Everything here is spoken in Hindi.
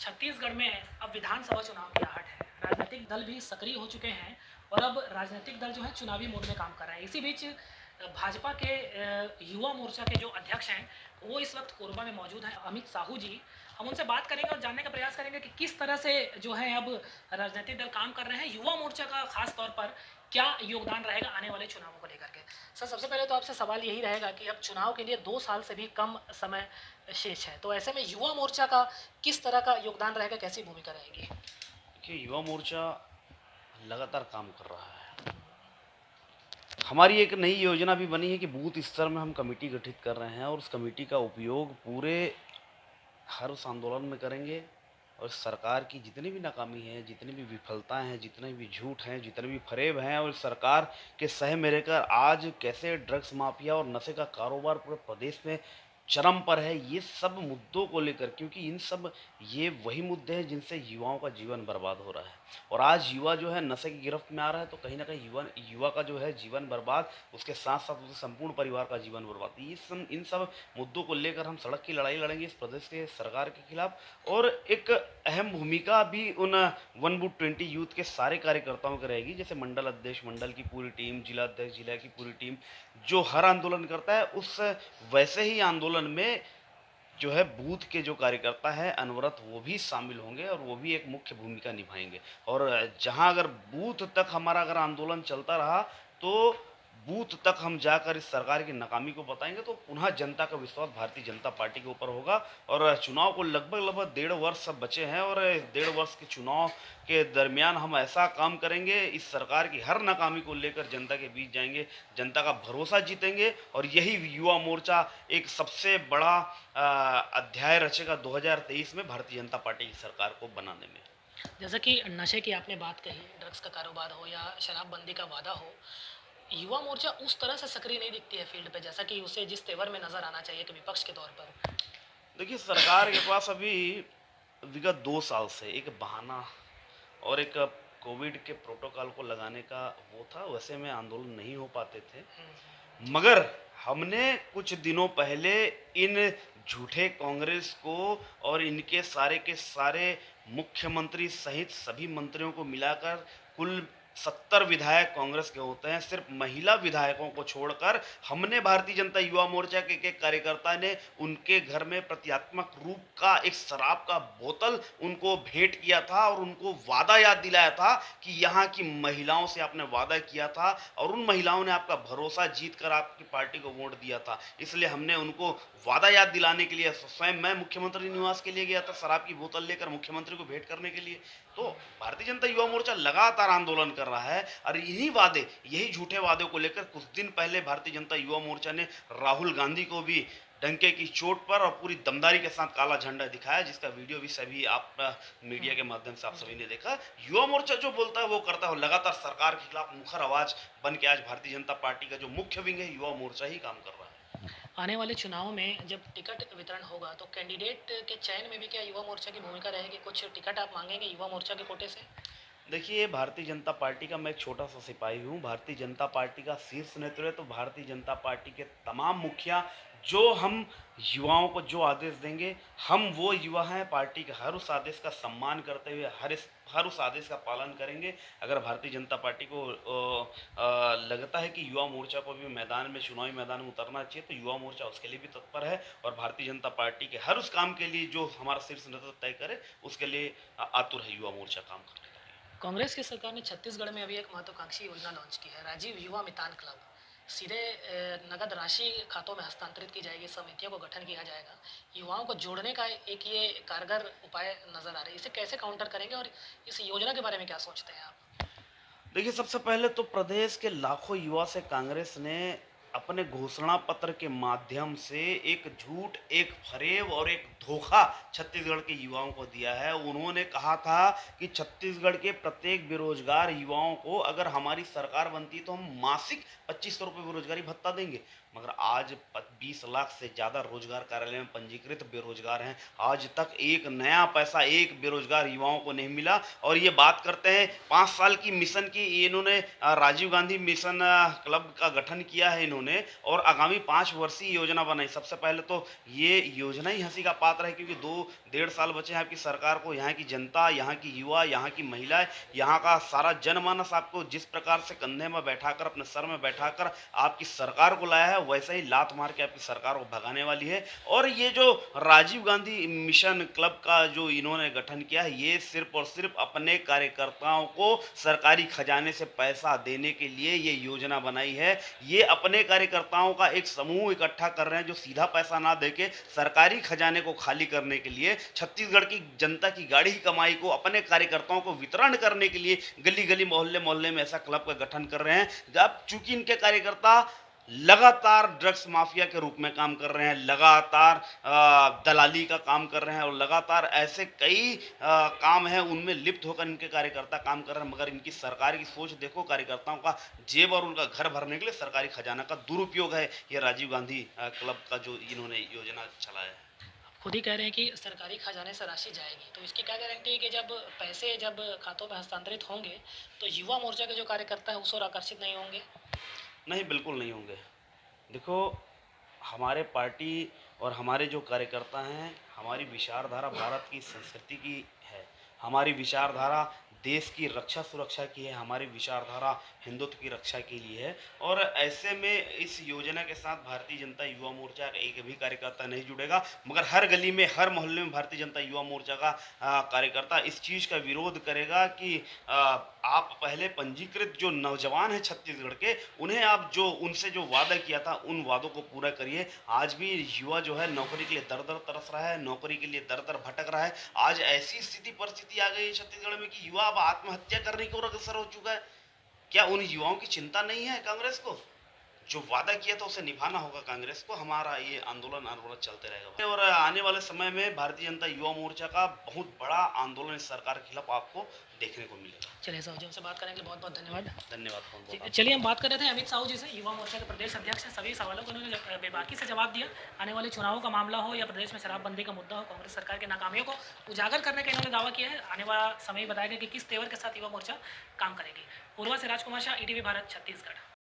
छत्तीसगढ़ में अब विधानसभा चुनाव की आहट है। राजनीतिक दल भी सक्रिय हो चुके हैं और अब राजनीतिक दल जो है चुनावी मोड में काम कर रहे हैं। इसी बीच भाजपा के युवा मोर्चा के जो अध्यक्ष हैं वो इस वक्त कोरबा में मौजूद हैं, अमित साहू जी। हम उनसे बात करेंगे और जानने का प्रयास करेंगे कि किस तरह से जो है अब राजनीतिक दल काम कर रहे हैं, युवा मोर्चा का खास तौर पर क्या योगदान रहेगा आने वाले चुनावों को लेकर के। सर, सबसे पहले तो आपसे सवाल यही रहेगा कि अब चुनाव के लिए 2 साल से भी कम समय शेष है, तो ऐसे में युवा मोर्चा का किस तरह का योगदान रहेगा, कैसी भूमिका रहेगी? देखिए, युवा मोर्चा लगातार काम कर रहा है। हमारी एक नई योजना भी बनी है कि बूथ स्तर में हम कमेटी गठित कर रहे हैं और उस कमेटी का उपयोग पूरे हर उस आंदोलन में करेंगे और सरकार की जितनी भी नाकामी है, जितनी भी विफलताएं हैं, जितने भी झूठ हैं, जितने भी फरेब हैं और सरकार के सह में रहकर आज कैसे ड्रग्स माफिया और नशे का कारोबार पूरे प्रदेश में चरम पर है, ये सब मुद्दों को लेकर, क्योंकि इन सब ये वही मुद्दे हैं जिनसे युवाओं का जीवन बर्बाद हो रहा है। और आज युवा जो है नशे की गिरफ्त में आ रहा है, तो कहीं ना कहीं युवा युवा का जो है जीवन बर्बाद, उसके साथ साथ उसके संपूर्ण परिवार का जीवन बर्बाद। इन सब मुद्दों को लेकर हम सड़क की लड़ाई लड़ेंगे इस प्रदेश के सरकार के खिलाफ। और एक अहम भूमिका भी उन 1 बूथ 20 यूथ के सारे कार्यकर्ताओं की रहेगी, जैसे मंडल अध्यक्ष, मंडल की पूरी टीम, जिला अध्यक्ष, जिला की पूरी टीम, जो हर आंदोलन करता है उस वैसे ही आंदोलन में जो है बूथ के जो कार्यकर्ता है अनवरत वो भी शामिल होंगे और वो भी एक मुख्य भूमिका निभाएंगे। और जहां अगर बूथ तक हमारा अगर आंदोलन चलता रहा तो बूथ तक हम जाकर इस सरकार की नाकामी को बताएंगे, तो पुनः जनता का विश्वास भारतीय जनता पार्टी के ऊपर होगा। और चुनाव को लगभग लगभग 1.5 वर्ष सब बचे हैं और इस 1.5 वर्ष के चुनाव के दरमियान हम ऐसा काम करेंगे, इस सरकार की हर नाकामी को लेकर जनता के बीच जाएंगे, जनता का भरोसा जीतेंगे और यही युवा मोर्चा एक सबसे बड़ा अध्याय रचेगा 2023 में भारतीय जनता पार्टी की सरकार को बनाने में। जैसा कि नशे की आपने बात कही, ड्रग्स का कारोबार हो या शराबबंदी का वादा हो, युवा मोर्चा उस तरह से सक्रिय नहीं दिखती है फील्ड पे जैसा कि उसे जिस तेवर में नजर आना चाहिए कि विपक्ष के तौर पर। देखिए, सरकार के पास अभी विगत 2 साल से एक बहाना और एक कोविड के प्रोटोकॉल को लगाने का वो था, वैसे में आंदोलन नहीं हो पाते थे। मगर हमने कुछ दिनों पहले इन झूठे कांग्रेस को और इनके सारे के सारे मुख्यमंत्री सहित सभी मंत्रियों को मिलाकर कुल 70 विधायक कांग्रेस के होते हैं, सिर्फ महिला विधायकों को छोड़कर हमने भारतीय जनता युवा मोर्चा के एक कार्यकर्ता ने उनके घर में प्रतीकात्मक रूप का एक शराब का बोतल उनको भेंट किया था और उनको वादा याद दिलाया था कि यहाँ की महिलाओं से आपने वादा किया था और उन महिलाओं ने आपका भरोसा जीत कर आपकी पार्टी को वोट दिया था। इसलिए हमने उनको वादा याद दिलाने के लिए स्वयं मैं मुख्यमंत्री निवास के लिए गया था शराब की बोतल लेकर मुख्यमंत्री को भेंट करने के लिए। तो भारतीय जनता युवा मोर्चा लगातार आंदोलन कर रहा है और इन्हीं वादे, यही झूठे वादों को लेकर कुछ दिन पहले भारतीय जनता युवा मोर्चा ने राहुल गांधी को भी डंके की चोट पर और पूरी दमदारी के साथ काला झंडा दिखाया, जिसका वीडियो भी सभी आप मीडिया के माध्यम से आप सभी ने देखा। युवा मोर्चा जो बोलता है वो करता है, लगातार सरकार के खिलाफ मुखर आवाज बन के आज भारतीय जनता पार्टी का जो मुख्य विंग है युवा मोर्चा ही काम कर रहा है। आने वाले चुनाव में जब टिकट वितरण होगा तो कैंडिडेट के चयन में भी क्या युवा मोर्चा की भूमिका रहेगी? कुछ टिकट आप मांगेंगे युवा मोर्चा के कोटे से? देखिए, भारतीय जनता पार्टी का मैं एक छोटा सा सिपाही हूँ। भारतीय जनता पार्टी का शीर्ष नेतृत्व तो भारतीय जनता पार्टी के तमाम मुखिया, जो हम युवाओं को जो आदेश देंगे, हम वो युवा हैं, पार्टी के हर उस आदेश का सम्मान करते हुए हर उस आदेश का पालन करेंगे। अगर भारतीय जनता पार्टी को लगता है कि युवा मोर्चा को भी मैदान में, चुनावी मैदान में उतरना चाहिए, तो युवा मोर्चा उसके लिए भी तत्पर है और भारतीय जनता पार्टी के हर उस काम के लिए जो हमारा शीर्ष नेतृत्व तय करे उसके लिए आतुर है युवा मोर्चा काम करने के लिए। कांग्रेस की सरकार ने छत्तीसगढ़ में अभी एक महत्वाकांक्षी योजना लॉन्च की है, राजीव युवा मितान क्लब। सीधे नगद राशि खातों में हस्तांतरित की जाएगी, समितियों को गठन किया जाएगा, युवाओं को जोड़ने का एक ये कारगर उपाय नजर आ रहा है। इसे कैसे काउंटर करेंगे और इस योजना के बारे में क्या सोचते हैं आप? देखिए, सबसे पहले तो प्रदेश के लाखों युवा से कांग्रेस ने अपने घोषणा पत्र के माध्यम से एक झूठ, एक फरेब और एक धोखा छत्तीसगढ़ के युवाओं को दिया है। उन्होंने कहा था कि छत्तीसगढ़ के प्रत्येक बेरोजगार युवाओं को अगर हमारी सरकार बनती तो हम मासिक 2500 रुपये बेरोजगारी भत्ता देंगे। मगर आज 20 लाख से ज़्यादा रोजगार कार्यालय में पंजीकृत बेरोजगार हैं। आज तक एक नया पैसा एक बेरोजगार युवाओं को नहीं मिला। और ये बात करते हैं 5 साल की मिशन की, इन्होंने राजीव गांधी मिशन क्लब का गठन किया है इन्होंने, और आगामी 5 वर्षीय योजना बनाई। सबसे पहले तो ये योजना ही हंसी का पात्र है, क्योंकि 2 डेढ़ साल बचे हैं आपकी सरकार को। यहाँ की जनता, यहाँ की युवा, यहाँ की महिलाएं, यहाँ का सारा जनमानस आपको जिस प्रकार से कंधे में बैठाकर, अपने सर में बैठाकर आपकी सरकार को लाया है, वैसे ही लात मार के आपकी सरकार को भगाने वाली है। और ये जो राजीव गांधी मिशन क्लब का जो इन्होंने गठन किया है, ये सिर्फ और सिर्फ अपने कार्यकर्ताओं को सरकारी खजाने से पैसा देने के लिए ये योजना बनाई है। ये अपने कार्यकर्ताओं का एक समूह इकट्ठा कर रहे हैं, जो सीधा पैसा ना देके सरकारी खजाने को खाली करने के लिए, छत्तीसगढ़ की जनता की गाढ़ी कमाई को अपने कार्यकर्ताओं को वितरण करने के लिए गली गली मोहल्ले मोहल्ले में ऐसा क्लब का गठन कर रहे हैं। जब चूंकि इनके कार्यकर्ता लगातार ड्रग्स माफिया के रूप में काम कर रहे हैं, लगातार दलाली का काम कर रहे हैं, और लगातार ऐसे कई काम हैं उनमें लिप्त होकर इनके कार्यकर्ता काम कर रहे हैं। मगर इनकी सरकार की सोच देखो, कार्यकर्ताओं का जेब और उनका घर भरने के लिए सरकारी खजाना का दुरुपयोग है ये राजीव गांधी क्लब का जो इन्होंने योजना चलाया है। खुद ही कह रहे हैं कि सरकारी खजाने से राशि जाएगी, तो इसकी क्या गारंटी है कि जब पैसे जब खातों में हस्तांतरित होंगे तो युवा मोर्चा के जो कार्यकर्ता है उस ओर आकर्षित नहीं होंगे? नहीं, बिल्कुल नहीं होंगे। देखो, हमारे पार्टी और हमारे जो कार्यकर्ता हैं, हमारी विचारधारा भारत की संस्कृति की है। हमारी विचारधारा देश की रक्षा सुरक्षा की है। हमारी विचारधारा हिंदुत्व की रक्षा के लिए है। और ऐसे में इस योजना के साथ भारतीय जनता युवा मोर्चा का एक भी कार्यकर्ता नहीं जुड़ेगा, मगर हर गली में, हर मोहल्ले में भारतीय जनता युवा मोर्चा का कार्यकर्ता इस चीज़ का विरोध करेगा कि आप पहले पंजीकृत जो नौजवान हैं छत्तीसगढ़ के, उन्हें आप जो उनसे जो वादा किया था उन वादों को पूरा करिए। आज भी युवा जो है नौकरी के लिए दर दर तरस रहा है, नौकरी के लिए दर दर भटक रहा है। आज ऐसी स्थिति परिस्थिति आ गई है छत्तीसगढ़ में कि युवा अब आत्महत्या करने की ओर अग्रसर हो चुका है। क्या उन युवाओं की चिंता नहीं है कांग्रेस को? जो वादा किया था उसे निभाना होगा कांग्रेस को। हमारा ये आंदोलन अनवरत चलते रहेगा, और आने वाले समय में भारतीय जनता युवा मोर्चा का बहुत बड़ा आंदोलन इस सरकार के खिलाफ आपको देखने को मिलेगा। चलिए साहू जी, हमसे बात करने के लिए बहुत बहुत धन्यवाद। धन्यवाद। जी, चलिए हम बात कर रहे थे अमित साहू जी से, युवा मोर्चा के प्रदेश अध्यक्ष हैं। सभी सवालों को उन्होंने बेबाकी से जवाब दिया। आने वाले चुनावों का मामला हो या प्रदेश में शराबबंदी का मुद्दा हो, कांग्रेस सरकार की नाकामियों को उजागर करने का इन्होंने दावा किया है। आने वाला समय बताएगा कि किस तेवर के साथ युवा मोर्चा काम करेगी। पूर्वा से राजकुमार शाह, ईटीवी भारत, छत्तीसगढ़।